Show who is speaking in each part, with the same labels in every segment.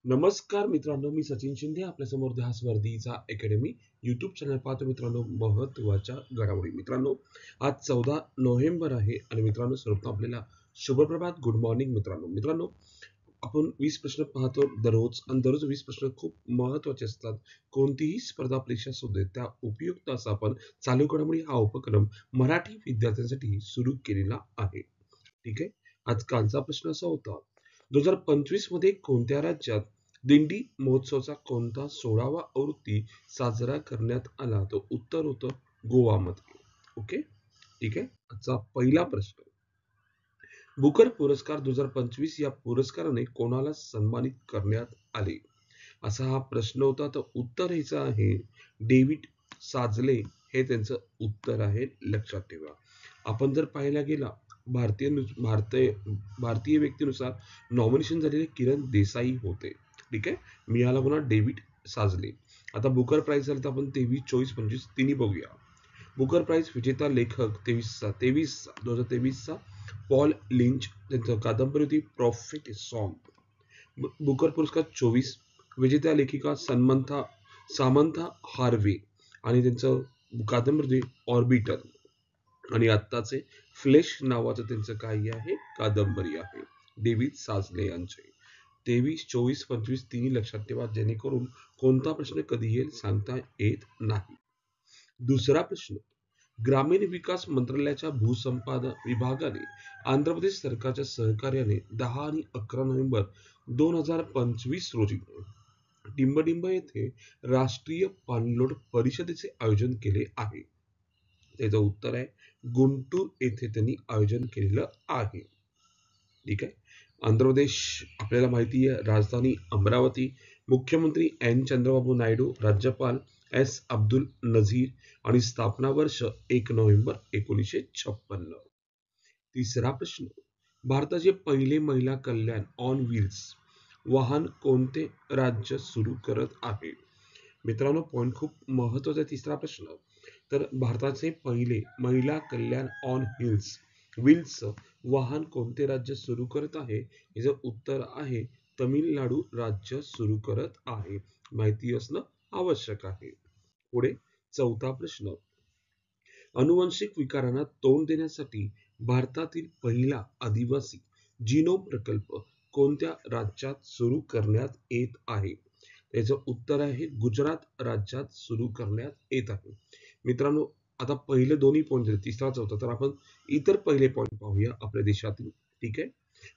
Speaker 1: नमस्कार मित्रांनो, मी सचिन शिंदे आपल्या समोर ध्यास वर्धीचा अकॅडमी युट्यूब चॅनल पाहतो. मित्रांनो, महत्त्वाच्या घडामोडी. मित्रांनो, आज 14 नोव्हेंबर आहे आणि मित्रांनो, सर्वप्रथम आपल्याला शुभप्रभात, गुड मॉर्निंग. मित्रांनो, आपण 20 प्रश्न पाहतो दररोज आणि दररोज 20 प्रश्न खूप महत्त्वाचे असतात. कोणतीही स्पर्धा परीक्षा असू दे, त्या उपयुक्त असा आपण चालू घडामोडी हा उपक्रम मराठी विद्यार्थ्यांसाठी सुरू केलेला आहे. ठीक आहे. आजकालचा प्रश्न असा होता, 2025 मध्ये कोणत्या राज्यात दिंडी महोत्सवाचा कोणता 16वा आवृत्ती साजरा करण्यात आला? तो उत्तर होतं गोवामध्ये. ओके, ठीक आहे. आजचा पहिला प्रश्न, बुकर पुरस्कार 2025 या पुरस्काराने कोणाला सन्मानित करण्यात आले? असा हा प्रश्न होता. तर उत्तर ह्याचं आहे डेव्हिड साजले, हे त्यांचं उत्तर आहे. लक्षात ठेवा. आपण जर पाहायला गेला, भारतीय व्यक्तीनुसार नॉमिनेशन झालेले किरण देसाई होते. ठीक आहे. मिळाला कोणा? डेव्हिड साजले. आता बुकर प्राइज झालं तर आपण 23, 24, 25 तिन्ही बघूया. बुकर प्राइज विजेता लेखक 2023चा पॉल लिंच, त्यांचं कादंबरी होती प्रॉफिट सॉन्ग. बुकर पुरस्कार 24 विजेत्या लेखिका सामंथा हार्वे आणि त्यांचं कादंबरी ऑर्बिटर. आणि आत्ताचे फ्लेश नावाचं त्यांचं काही आहे, कादंबरी आहे, डेव्हिड साजले यांचे. 23, 24, 25 तिन्ही लक्षात ठेवा, जेणेकरून कोणता प्रश्न कधी येईल सांगता येत नाही. दुसरा प्रश्न, ग्रामीण विकास मंत्रालयाच्या भूसंपादन विभागाने आंध्र प्रदेश सरकारच्या सहकार्याने 10 आणि 11 नोव्हेंबर 2025 रोजी डिंबडिंब येथे राष्ट्रीय पाणलोट परिषदेचे आयोजन केले आहे. त्याचं उत्तर आहे गुंटूर येथे त्यांनी आयोजन केलेलं आहे. ठीक आहे. आंध्र प्रदेश आपल्याला माहिती आहे, राजधानी अमरावती, मुख्यमंत्री एन चंद्रबाबू नायडू, राज्यपाल एस अब्दुल नझीर आणि स्थापना वर्ष 1 नोव्हेंबर 1956. तिसरा प्रश्न, भारताचे पहिले महिला कल्याण ऑन व्हील्स वाहन कोणते राज्य सुरू करत आहे? मित्रांनो, पॉइंट खूप महत्वाचा आहे. तिसरा प्रश्न, तर भारताचे पहिले महिला कल्याण ऑन व्हील्स वाहन कोणते राज्य सुरू करत आहे? याचं उत्तर आहे तमिळनाडू राज्य सुरू करत आहे. माहिती असणं आवश्यक आहे. पुढे चौथा प्रश्न, अनुवांशिक विकारांना तोंड देण्यासाठी भारतातील पहिला आदिवासी जीनोम प्रकल्प कोणत्या राज्यात सुरू करण्यात येत आहे? त्याचं उत्तर आहे गुजरात राज्यात सुरू करण्यात येत आहे. मित्रांनो, आता पहिले दोन्ही पॉईंट झाले, तिसरा चौथा, तर आपण इतर पहिले पॉईंट पाहूया आपल्या देशातील. ठीक आहे.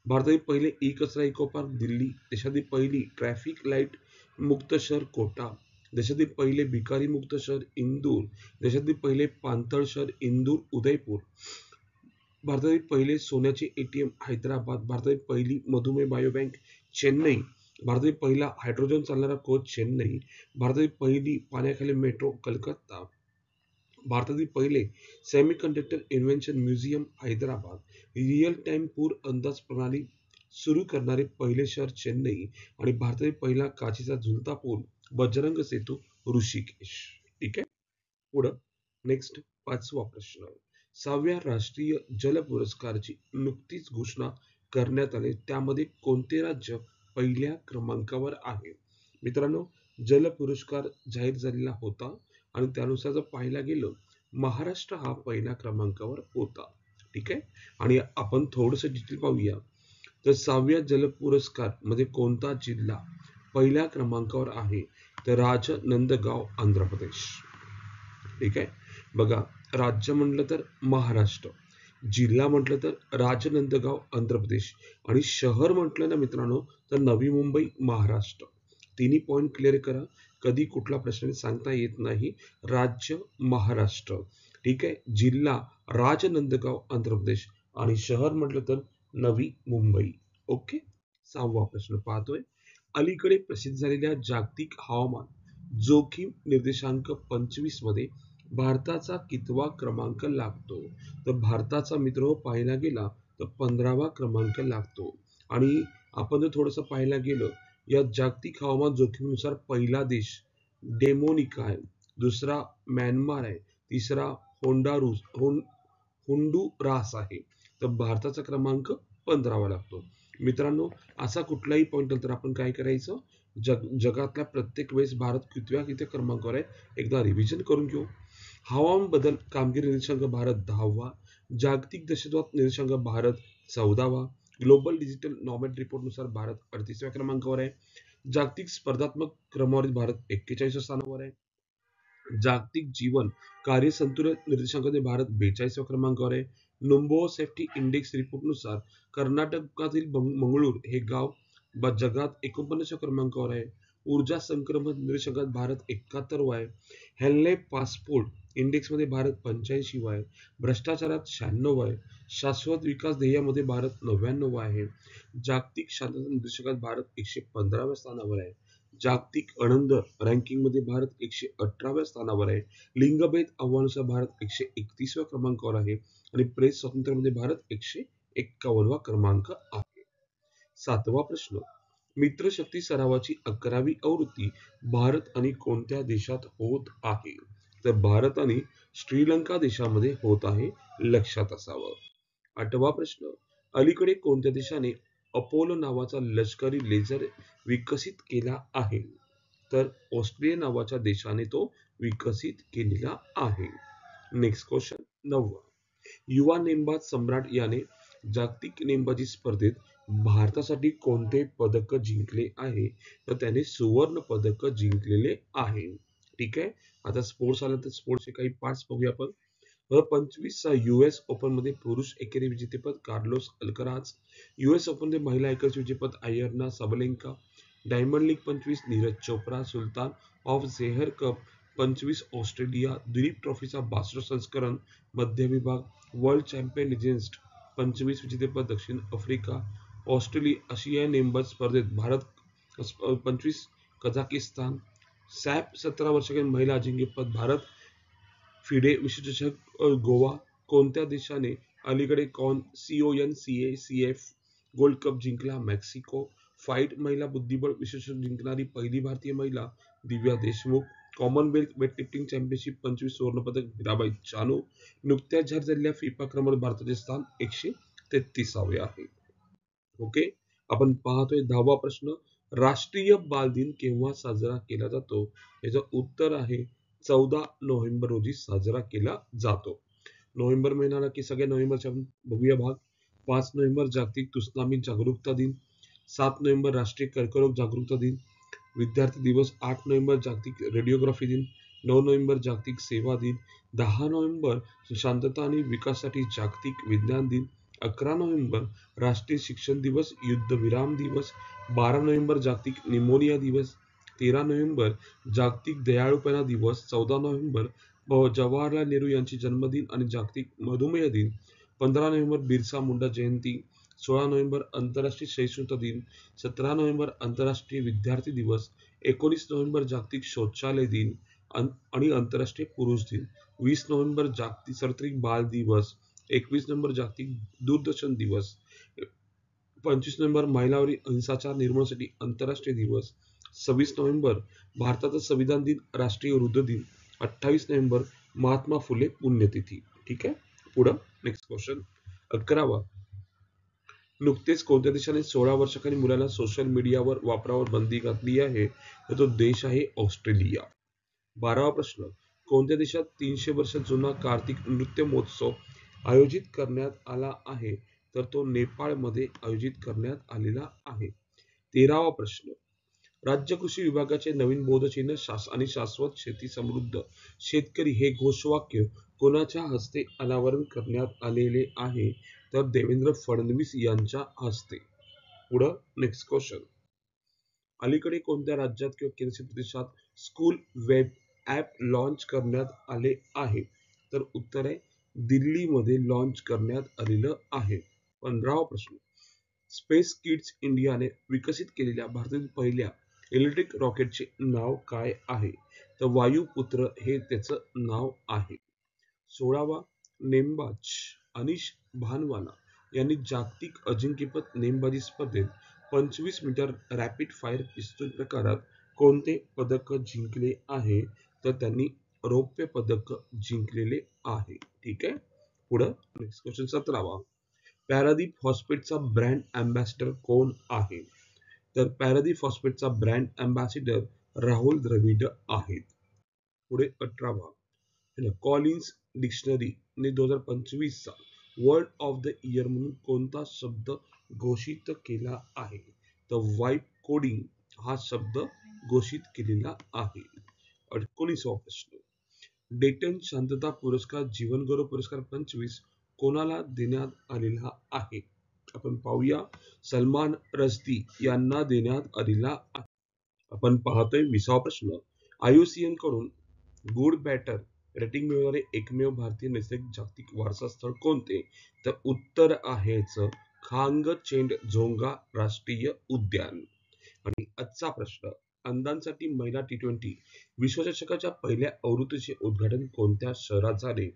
Speaker 1: भारतातील पहिले ई कचरा इको पार्क दिल्ली, देशातील पहिली ट्रॅफिक लाईट मुक्त शहर कोटा, देशातील पहिले भिकारी मुक्त शहर इंदूर, देशातील पहिले पाणथळ शहर इंदूर उदयपूर, भारतातील पहिले सोन्याचे एटीएम हैदराबाद, भारतातील पहिली मधुमेह बायोबँक चेन्नई, भारतातील पहिला हायड्रोजन चालणारा कोच चेन्नई, भारतातील पहिली पाण्याखाली मेट्रो कलकत्ता, भारतातील पहिले semiconductor invention museum Hyderabad, real time पूर अंदाज प्रणाली सुरू करणारे पहिले शहर चेन्नई आणि भारतातील पहिला काचेचा झुलता पूल बजरंग सेतू ऋषिकेश. ठीक आहे. पुढं नेक्स्ट पाचवा प्रश्न, 6व्या राष्ट्रीय जल पुरस्काराची नुकतीच घोषणा करण्यात आली, त्यामध्ये कोणते राज्य पहिल्या क्रमांकावर आहे? मित्रांनो, जल पुरस्कार जाहीर झालेला होता आणि त्यानुसार जर पाहायला गेलं, महाराष्ट्र हा पहिल्या क्रमांकावर होता. ठीक आहे. आणि आपण थोडंसं डिटेल पाहूया. तर 6व्या जल पुरस्कार मध्ये कोणता जिल्हा पहिल्या क्रमांकावर आहे? तर राजनंदगाव आंध्र प्रदेश. ठीक आहे. बघा, राज्य म्हटलं तर महाराष्ट्र, जिल्हा म्हटलं तर राजनंदगाव आंध्र प्रदेश आणि शहर म्हटलं ना मित्रांनो तर नवी मुंबई महाराष्ट्र. तिन्ही पॉइंट क्लिअर करा, कधी कुठला प्रश्न सांगता येत नाही. राज्य महाराष्ट्र, ठीक आहे, जिल्हा राजनंदगाव आंध्र प्रदेश आणि शहर म्हटलं तर नवी मुंबई. ओके. 6वा प्रश्न पाहतोय, अलीकडे प्रसिद्ध झालेल्या जागतिक हवामान जोखीम निर्देशांक 25 मध्ये भारताचा कितवा क्रमांक लागतो? तर भारताचा मित्र पाहायला गेला तर 15वा क्रमांक लागतो. आणि आपण जर थोडंसं पाहायला गेलं, या जागतिक हवामान जोखमीनुसार पहिला देश डेमोनिका आहे, दुसरा म्यानमार आहे, तिसरा होंडुरास आहे. तर भारताचा क्रमांक 15वा लागतो. मित्रांनो, असा कुठलाही पॉईंट आला तर आपण काय करायचं, जगातल्या प्रत्येक वेळेस भारत किती क्रमांकावर आहे एकदा रिव्हिजन करून घेऊ. हवामान बदल कामगिरी निर्देशांक भारत 10वा, जागतिक दहशतवाद निर्देशांक भारत 14वा, ग्लोबल डिजिटल नॉमॅड रिपोर्टनुसार भारत 38व्या क्रमांकावर आहे. जागतिक स्पर्धात्मक क्रमवारीत भारत 41व्या स्थानावर आहे. जागतिक जीवन कार्य संतुलन निर्देशांकामध्ये भारत 42व्या क्रमांकावर आहे. नोंबो सेफ्टी इंडेक्स रिपोर्टनुसार कर्नाटकातील मंगळूर हे गाव जगात 49व्या क्रमांकावर आहे. ऊर्जा संक्रमण निर्देशांकात भारत 71वा आहे. हेल्ले पासपोर्ट इंडेक्समध्ये भारत 85वा आहे. भ्रष्टाचारात 96 आहे. शाश्वत विकास ध्येयामध्ये भारत 99वा आहे. जागतिक शांतता निर्देशांकात भारत 115व्या स्थानावर आहे. जागतिक आनंद रँकिंगमध्ये भारत 118व्या स्थानावर आहे. लिंगभेद अहवालानुसार भारत 131व्या क्रमांकावर आहे आणि प्रेस स्वातंत्र्यामध्ये भारत 151वा क्रमांक आहे. 7वा प्रश्न, मित्रशक्ती सरावाची 11वी आवृत्ती भारत आणि कोणत्या देशात होत आहे? तर भारत आणि श्रीलंका देशामध्ये होत आहे, लक्षात असावं. 8वा प्रश्न, अलीकडे कोणत्या देशाने अपोलो नावाचा लष्करी लेझर विकसित केला आहे? तर ऑस्ट्रेलिया नावाच्या देशाने तो विकसित केलेला आहे. नेक्स्ट क्वेश्चन 9वा, युवा नेमबाज सम्राट याने जागतिक नेमबाजी स्पर्धेत भारतासाठी कोणते पदक जिंकले आहे? तर त्याने सुवर्ण पदक जिंकलेले आहे. ठीक आहे, आता स्पोर्ट्स आलं तर स्पोर्ट्सचे काही पार्ट्स बघूया आपण. 25चा US ओपन मध्ये पुरुष एकेरी विजेतेपद कार्लोस अल्कराज, US ओपन मध्ये महिला एकेरीचे विजेतेपद Aryna Sabalenka, diamond league 25 Neeraj Chopra, sultan of Johor cup 25 Australia, Duleep ट्रॉफीचा 62 संस्करण मध्य विभाग, वर्ल्ड चॅम्पियन लिजेंड्स 25 विजेतेपद दक्षिण आफ्रिका, ऑस्ट्रेलिया आशियाई नेमबाज स्पर्धेत भारत 25 कझाकिस्तान, सॅप 17 वर्षाखालील महिला अजिंक्यपद भारत, फिडे विश्वचषक गोवा, कोणत्या देशाने अलीकडे CONCACAF गोल्ड कप जिंकला? मेक्सिको, फाईट महिला बुद्धिबळ विश्वचषक जिंकणारी पहिली भारतीय महिला Divya Deshmukh, Commonwealth weightlifting championship 25 सुवर्णपदक मीराबाई चानू, नुकत्याच जाहीर झालेल्या फिफा क्रमवारीत भारताचे स्थान 133वे आहे. ओके, आपण पाहतोय 10वा प्रश्न, राष्ट्रीय बालदिन केव्हा साजरा केला जातो? याचं उत्तर आहे 14 नोव्हेंबर रोजी साजरा केला जातो. नोव्हेंबर महिना आला की सगळ्या नोव्हेंबरच्या आपण बघूया भाग. 5 नोव्हेंबर जागतिक त्सुनामी जागरूकता दिन, 7 नोव्हेंबर राष्ट्रीय कर्करोग जागरूकता दिन, विद्यार्थी दिवस 8 नोव्हेंबर जागतिक रेडिओग्राफी दिन, 9 नोव्हेंबर जागतिक सेवा दिन, 10 नोव्हेंबर शांतता आणि विकासासाठी जागतिक विज्ञान दिन, 11 नोव्हेंबर राष्ट्रीय शिक्षण दिवस युद्धविराम दिवस, 12 नोव्हेंबर जागतिक निमोनिया दिवस, 13 नोव्हेंबर जागतिक दयाळूपणा दिवस, 14 नोव्हेंबर जवाहरलाल नेहरू यांचे जन्मदिन आणि जागतिक मधुमेह दिन, 15 नोव्हेंबर बिरसा मुंडा जयंती, 16 नोव्हेंबर आंतरराष्ट्रीय सहिष्णुता दिन, 17 नोव्हेंबर आंतरराष्ट्रीय विद्यार्थी दिवस, 19 नोव्हेंबर जागतिक शौचालय दिन आणि आंतरराष्ट्रीय पुरुष दिन, 20 नोव्हेंबर जागतिक सार्वत्रिक बाल दिवस, 21 नोव्हेंबर जागतिक दूरदर्शन दिवस, 25 नोव्हेंबर महिलावरील हिंसाचार निर्मूलनासाठी आंतरराष्ट्रीय दिवस, 26 नोव्हेंबर भारताचा संविधान दिन राष्ट्रीय वृद्ध दिन, 28 नोव्हेंबर महात्मा फुले पुण्यतिथी. ठीक आहे, पुढं नेक्स्ट क्वेश्चन 11वा, नुकतेच कोणत्या देशाने 16 वर्षाखालील मुलांना सोशल मीडियावर वापरावर बंदी घातली आहे? तर तो देश आहे ऑस्ट्रेलिया. 12वा प्रश्न, कोणत्या देशात 300 वर्ष जुना कार्तिक नृत्य महोत्सव आयोजित करण्यात आला आहे? तर तो नेपाळमध्ये आयोजित करण्यात आलेला आहे. 13वा प्रश्न, राज्य कृषी विभागाचे नवीन बोधचिन्ह आणि शाश्वत शेती समृद्ध शेतकरी हे घोषवाक्य कोणाच्या हस्ते अनावरण करण्यात आलेले आहे? तर देवेंद्र फडणवीस यांच्या हस्ते. पुढं नेक्स्ट क्वेश्चन, अलीकडे कोणत्या राज्यात किंवा केंद्रशासित प्रदेशात स्कूल वेब ॲप लॉन्च करण्यात आले आहे? तर उत्तर आहे दिल्लीमध्ये लॉन्च करण्यात आलेलं आहे. 15वा प्रश्न, स्पेस किड्स इंडियाने विकसित केलेल्या भारतातील पहिल्या इलेक्ट्रिक रॉकेटचे नाव काय आहे? तर वायुपुत्र हे त्याचं नाव आहे. 16वा, नेमबाज अनिश भानवाला यांनी जागतिक अजिंक्यपद नेमबाजी स्पर्धेत 25 मीटर रॅपिड फायर पिस्तूल प्रकारात कोणते पदक जिंकले आहे? तर त्यांनी रौप्य पदक जिंकलेले आहे. ठीक आहे, पुढं नेक्स्ट क्वेश्चन 17वा, पॅरादीप फॉस्फेटचा ब्रँड अँबॅसिडर कोण आहे? तर पॅरादीप फॉस्फेटचा ब्रँड अँबॅसिडर राहुल द्रविड आहेत. पुढे 18वा कॉलिन्स डिक्शनरीने 2025 चा वर्ड ऑफ द इयर म्हणून कोणता शब्द घोषित केला आहे? तर वाईब कोडिंग हा शब्द घोषित केलेला आहे. 19वा प्रश्न डेक्कन शांतता पुरस्कार जीवनगौरव पुरस्कार 25 कोणाला देण्यात आलेला आहे? आपण पाहूया सलमान रश्दी यांना देण्यात आलेला आहे. आपण पाहतोय 20वा प्रश्न IUCN कडून गुड बॅटर रेटिंग मिळवणारे एकमेव भारतीय नैसर्गिक जागतिक वारसा स्थळ कोणते? तर उत्तर आहेच खांगचेंडझोंगा राष्ट्रीय उद्यान. आणि आजचा प्रश्न अंधांसाठी महिला T20 विश्वचषकाच्या पहिल्या आवृत्तीचे उद्घाटन कोणत्या शहरात झाले?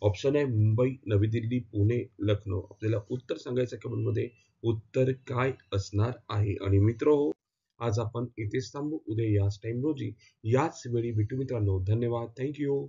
Speaker 1: ऑप्शन आहे मुंबई, नवी दिल्ली, पुणे, लखनौ. आपल्याला उत्तर सांगायचं कमेंटमध्ये उत्तर काय असणार आहे. आणि मित्र आज आपण इथेच थांबू. उद्या याच टाइम रोजी याच वेळी भेटू मित्रांनो. धन्यवाद. Thank you.